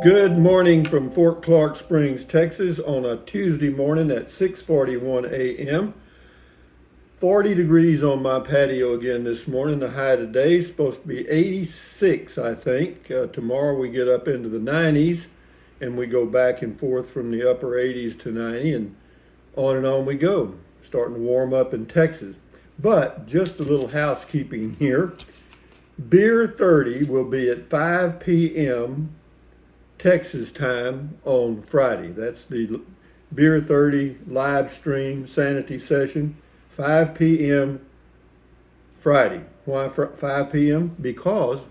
Good morning from Fort Clark Springs, Texas on a Tuesday morning at 6:41 a.m. 40 degrees on my patio again this morning. The high today is supposed to be 86, I think. Tomorrow we get up into the 90s and we go back and forth from the upper 80s to 90 and on we go. Starting to warm up in Texas. But just a little housekeeping here. Beer 30 will be at 5 p.m. Texas time on Friday. That's the Beer 30 live stream sanity session, 5 p.m. Friday. Why 5 p.m.? Because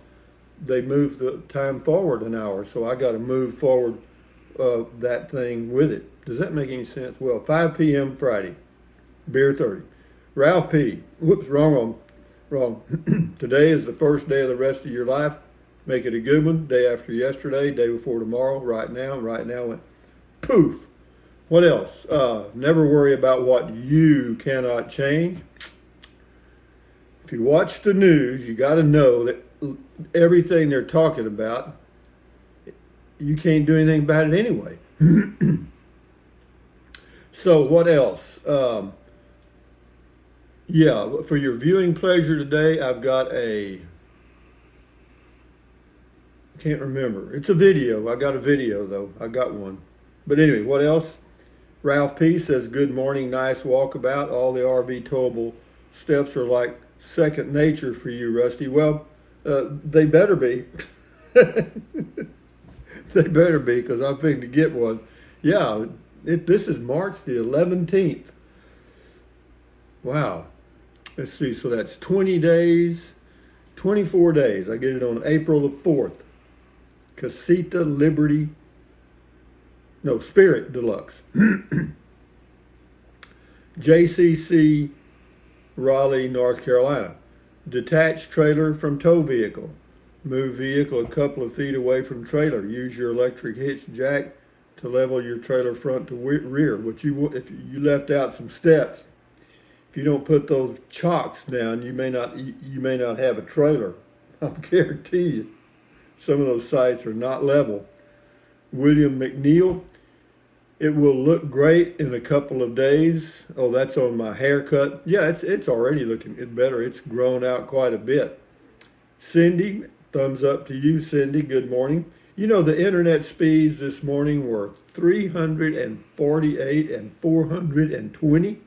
they moved the time forward an hour, so I got to move forward that thing with it. Does that make any sense? Well, 5 p.m. Friday, Beer 30. Ralph P. Whoops, wrong. Today is the first day of the rest of your life. Make it a good one. Day after yesterday, day before tomorrow, right now went poof. What else? Never worry about what you cannot change. If you watch the news, you got to know that everything they're talking about, you can't do anything about it anyway. So what else? Yeah, for your viewing pleasure today, I've got can't remember. It's a video. I got a video though. I got one. But anyway, what else? Ralph P says, good morning, nice walkabout. All the RV towable steps are like second nature for you, Rusty. Well, they better be. They better be, because I'm fixing to get one. Yeah, this is March the 11th. Wow. Let's see, so that's 20 days, 24 days. I get it on April the 4th. Casita Liberty, no, Spirit Deluxe. JCC, Raleigh, North Carolina. Detached trailer from tow vehicle. Move vehicle a couple of feet away from trailer. Use your electric hitch jack to level your trailer front to rear. Which if you left out some steps, if you don't put those chocks down, you may not have a trailer. I guarantee you. Some of those sites are not level. William McNeil, it will look great in a couple of days. Oh, that's on my haircut. Yeah, it's already looking better. It's grown out quite a bit. Cindy, thumbs up to you, Cindy. Good morning. You know, the internet speeds this morning were 348 and 420.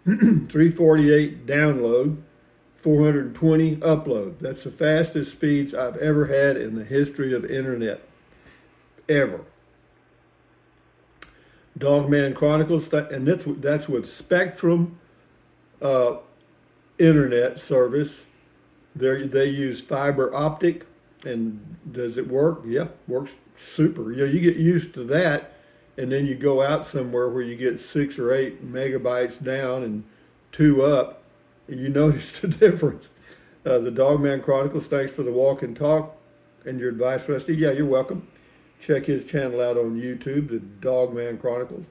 348 download. 420 upload. That's the fastest speeds I've ever had in the history of internet. Ever. Dogman Chronicles, and that's with Spectrum internet service. They use fiber optic, and does it work? Yeah, works super. You get used to that, and then you go out somewhere where you get 6 or 8 megabytes down and 2 up. You notice the difference. The Dogman Chronicles, thanks for the walk and talk and your advice, Rusty. Yeah, you're welcome. Check his channel out on YouTube, the Dogman Chronicles.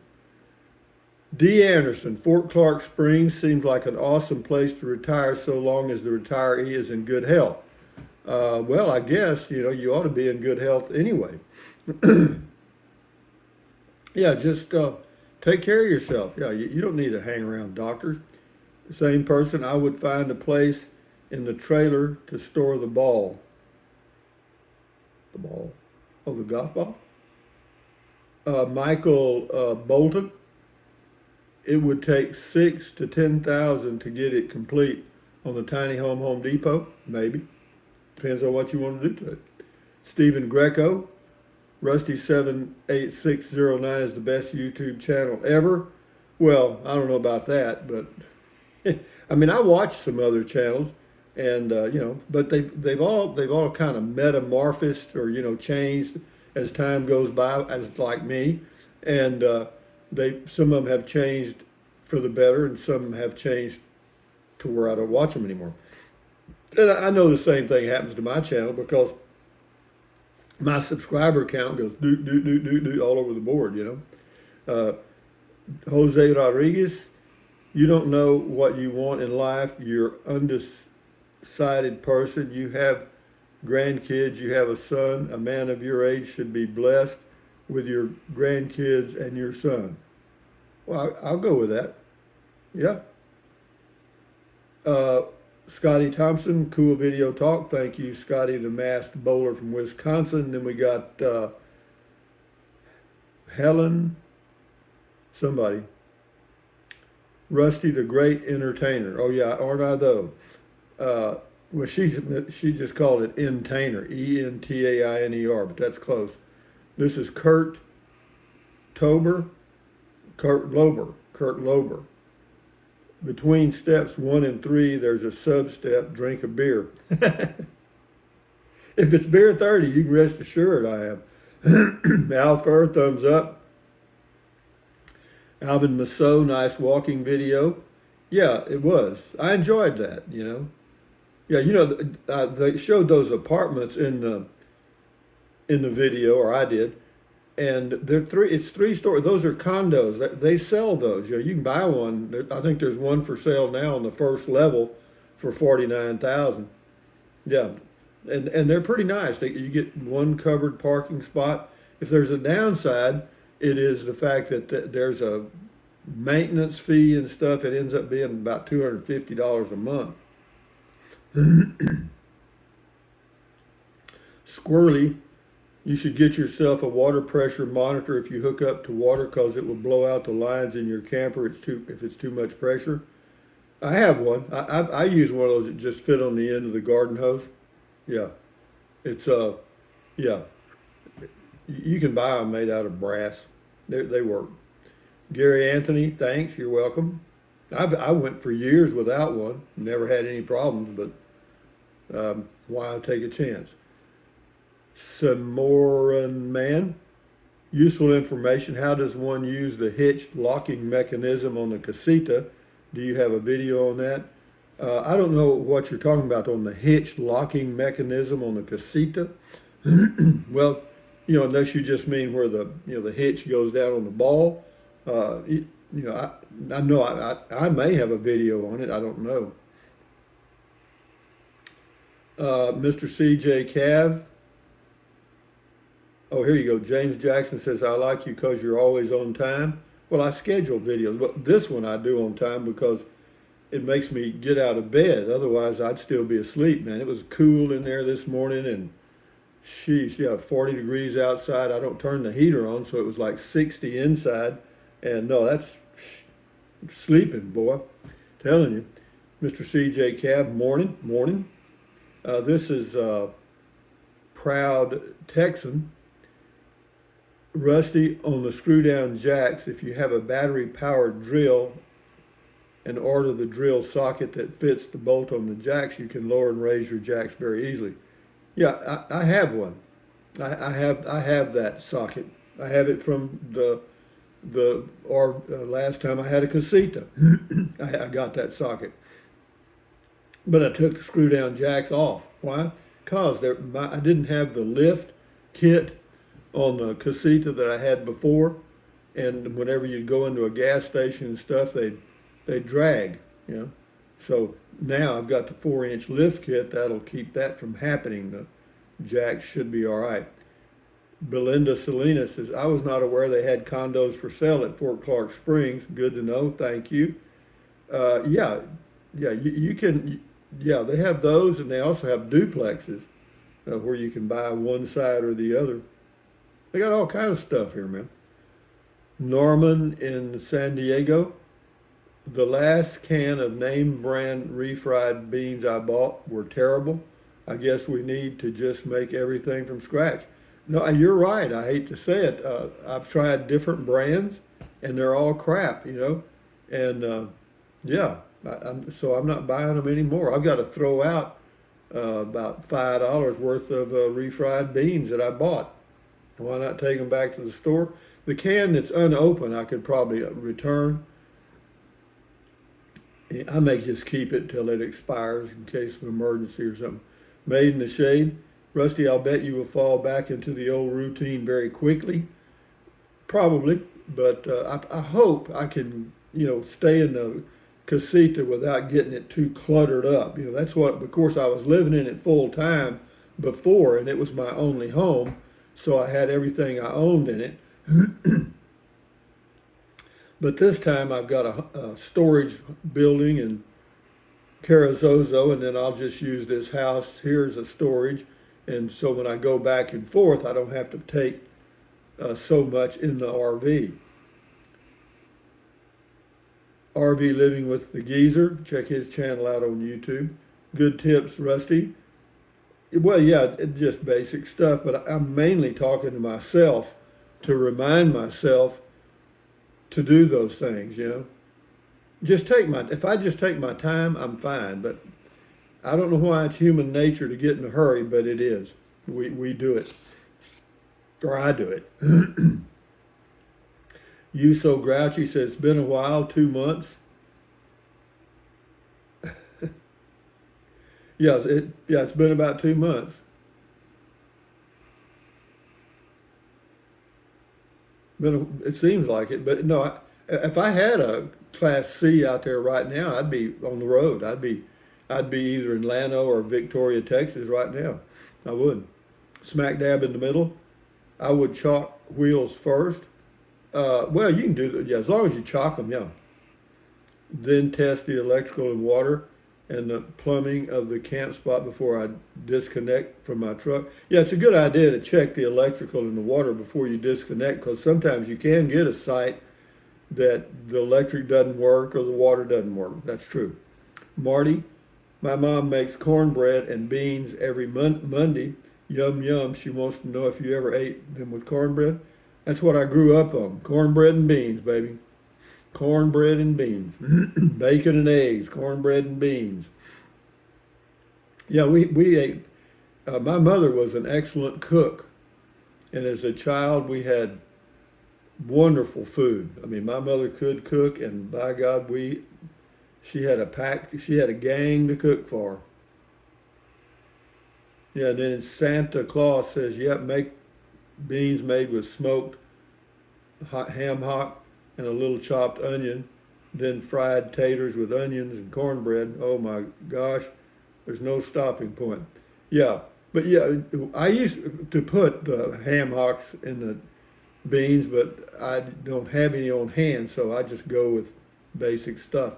D. Anderson, Fort Clark Springs seems like an awesome place to retire so long as the retiree is in good health. Well, I guess, you ought to be in good health anyway. Yeah, just take care of yourself. Yeah, you don't need to hang around doctors. Same person, I would find a place in the trailer to store the ball. The ball? Oh, the golf ball? Michael Bolton, it would take 6 to 10,000 to get it complete on the tiny Home Depot. Maybe. Depends on what you want to do to it. Stephen Greco, Rusty78609 is the best YouTube channel ever. Well, I don't know about that, but I mean, I watch some other channels, and but they've all kind of metamorphosed or changed as time goes by, as like me, and some of them have changed for the better, and some have changed to where I don't watch them anymore. And I know the same thing happens to my channel because my subscriber count goes doot all over the board. Jose Rodriguez. You don't know what you want in life. You're undecided person. You have grandkids. You have a son. A man of your age should be blessed with your grandkids and your son. Well, I'll go with that. Yeah. Uh, Scotty Thompson, cool video talk. Thank you, Scotty, the masked bowler from Wisconsin. Then we got Helen, somebody. Rusty, the great entertainer. Oh yeah, aren't I though? Well, she just called it Entainer, Entainer, but that's close. This is Kurt Lober. Between steps 1 and 3, there's a sub-step, drink a beer. If it's beer 30, you can rest assured I am. Al Fur, thumbs up. Alvin Massot, nice walking video. Yeah, it was. I enjoyed that, you know. Yeah, you know, they showed those apartments in the video, or I did, and it's 3 stories. Those are condos. They sell those. You know, you can buy one. I think there's one for sale now on the first level for $49,000. Yeah, and they're pretty nice. You get one covered parking spot. If there's a downside, it is the fact that there's a maintenance fee and stuff. It ends up being about $250 a month. Squirrely, you should get yourself a water pressure monitor if you hook up to water, because it will blow out the lines in your camper if it's too much pressure. I have one. I use one of those that just fit on the end of the garden hose. Yeah, it's yeah. You can buy them made out of brass. They work. Gary Anthony, thanks. You're welcome. I went for years without one. Never had any problems, but why take a chance? Samoran Man, useful information. How does one use the hitch locking mechanism on the casita? Do you have a video on that? I don't know what you're talking about on the hitch locking mechanism on the casita. Well, you know, unless you just mean where the hitch goes down on the ball. I know I may have a video on it. I don't know. Mr. CJ Cav. Oh, here you go. James Jackson says, I like you because you're always on time. Well, I schedule videos, but this one I do on time because it makes me get out of bed. Otherwise, I'd still be asleep, man. It was cool in there this morning, and sheesh, yeah, 40 degrees outside. I don't turn the heater on, so it was like 60 inside. And no, that's sleeping, boy. Telling you. Mr. CJ Cab, morning. This is Proud Texan. Rusty, on the screw down jacks, if you have a battery powered drill and order the drill socket that fits the bolt on the jacks, you can lower and raise your jacks very easily. Yeah, I have one. I have that socket. I have it from last time I had a casita. I got that socket. But I took the screw down jacks off. Why? Because I didn't have the lift kit on the casita that I had before, and whenever you go into a gas station and stuff, they drag, you know. So now I've got the 4-inch lift kit that'll keep that from happening. The jacks should be all right. Belinda Salinas says, I was not aware they had condos for sale at Fort Clark Springs. Good to know. Thank you. You can. Yeah, they have those, and they also have duplexes where you can buy one side or the other. They got all kinds of stuff here, man. Norman in San Diego. The last can of name brand refried beans I bought were terrible. I guess we need to just make everything from scratch. No, you're right. I hate to say it. I've tried different brands, and they're all crap, you know. And so I'm not buying them anymore. I've got to throw out about $5 worth of refried beans that I bought. Why not take them back to the store? The can that's unopened, I could probably return. I may just keep it till it expires in case of emergency or something. Made in the shade. Rusty, I'll bet you will fall back into the old routine very quickly. Probably, but I hope I can, stay in the casita without getting it too cluttered up. That's what, of course, I was living in it full time before, and it was my only home, so I had everything I owned in it. But this time I've got a storage building in Carrizozo, and then I'll just use this house here as a storage. And so when I go back and forth, I don't have to take so much in the RV. RV Living with the Geezer. Check his channel out on YouTube. Good tips, Rusty. Well, yeah, just basic stuff, but I'm mainly talking to myself to remind myself to do those things, you know. If I just take my time, I'm fine, but I don't know why it's human nature to get in a hurry, but it is. We do it, or I do it. You So Grouchy says, it's been a while, 2 months. It's been about 2 months. It seems like it, but no, if I had a Class C out there right now, I'd be on the road. I'd be either in Llano or Victoria, Texas right now. I would. Smack dab in the middle. I would chalk wheels first. Well, you can do that, yeah, as long as you chalk them, yeah. Then test the electrical and water and the plumbing of the camp spot before I disconnect from my truck. Yeah, it's a good idea to check the electrical and the water before you disconnect, because sometimes you can get a site that the electric doesn't work or the water doesn't work. That's true. Marty, my mom makes cornbread and beans every Monday. Yum, yum. She wants to know if you ever ate them with cornbread. That's what I grew up on. Cornbread and beans, baby. Cornbread and beans. Bacon and eggs. Cornbread and beans. Yeah, we ate. My mother was an excellent cook. And as a child, we had wonderful food. I mean, my mother could cook, and by God, she had a gang to cook for. Yeah, and then Santa Claus says, yep, make beans made with smoked ham hock and a little chopped onion, then fried taters with onions and cornbread. Oh my gosh, there's no stopping point. Yeah, but yeah, I used to put the ham hocks in the beans, but I don't have any on hand, so I just go with basic stuff.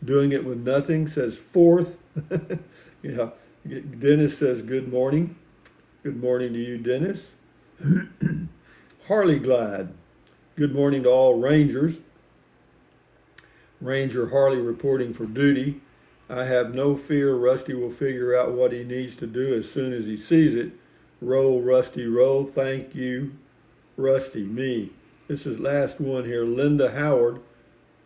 Doing it with nothing says fourth. Yeah, Dennis says good morning. Good morning to you, Dennis. Harley Glide. Good morning to all Rangers. Ranger Harley reporting for duty. I have no fear Rusty will figure out what he needs to do as soon as he sees it. Roll, Rusty, roll. Thank you, Rusty. Me. This is last one here. Linda Howard.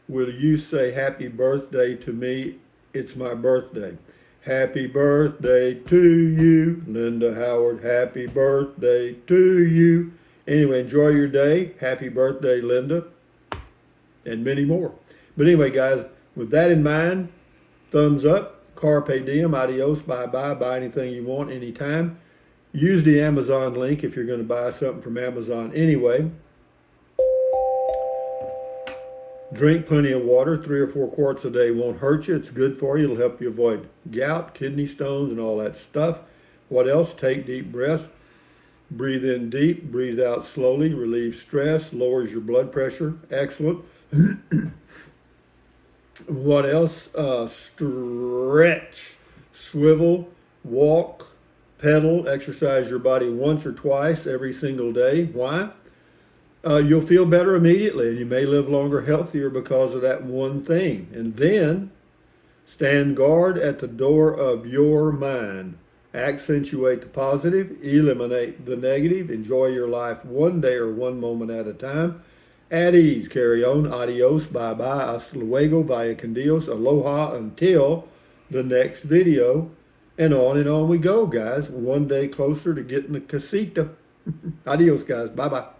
Will you say happy birthday to me? It's my birthday. Happy birthday to you, Linda Howard. Happy birthday to you. Anyway, enjoy your day. Happy birthday, Linda. And many more. But anyway, guys, with that in mind, thumbs up. Carpe diem. Adios. Bye-bye. Buy anything you want anytime. Use the Amazon link if you're going to buy something from Amazon anyway. Drink plenty of water. 3 or 4 quarts a day won't hurt you. It's good for you. It'll help you avoid gout, kidney stones, and all that stuff. What else? Take deep breaths. Breathe in deep. Breathe out slowly. Relieves stress. Lowers your blood pressure. Excellent. What else? Stretch. Swivel. Walk. Pedal. Exercise your body once or twice every single day. Why? You'll feel better immediately, and you may live longer, healthier because of that one thing. And then, stand guard at the door of your mind. Accentuate the positive, eliminate the negative, enjoy your life one day or one moment at a time. At ease, carry on, adios, bye-bye, hasta luego, vaya con Dios, aloha, until the next video. And on we go, guys. One day closer to getting the casita. Adios, guys. Bye-bye.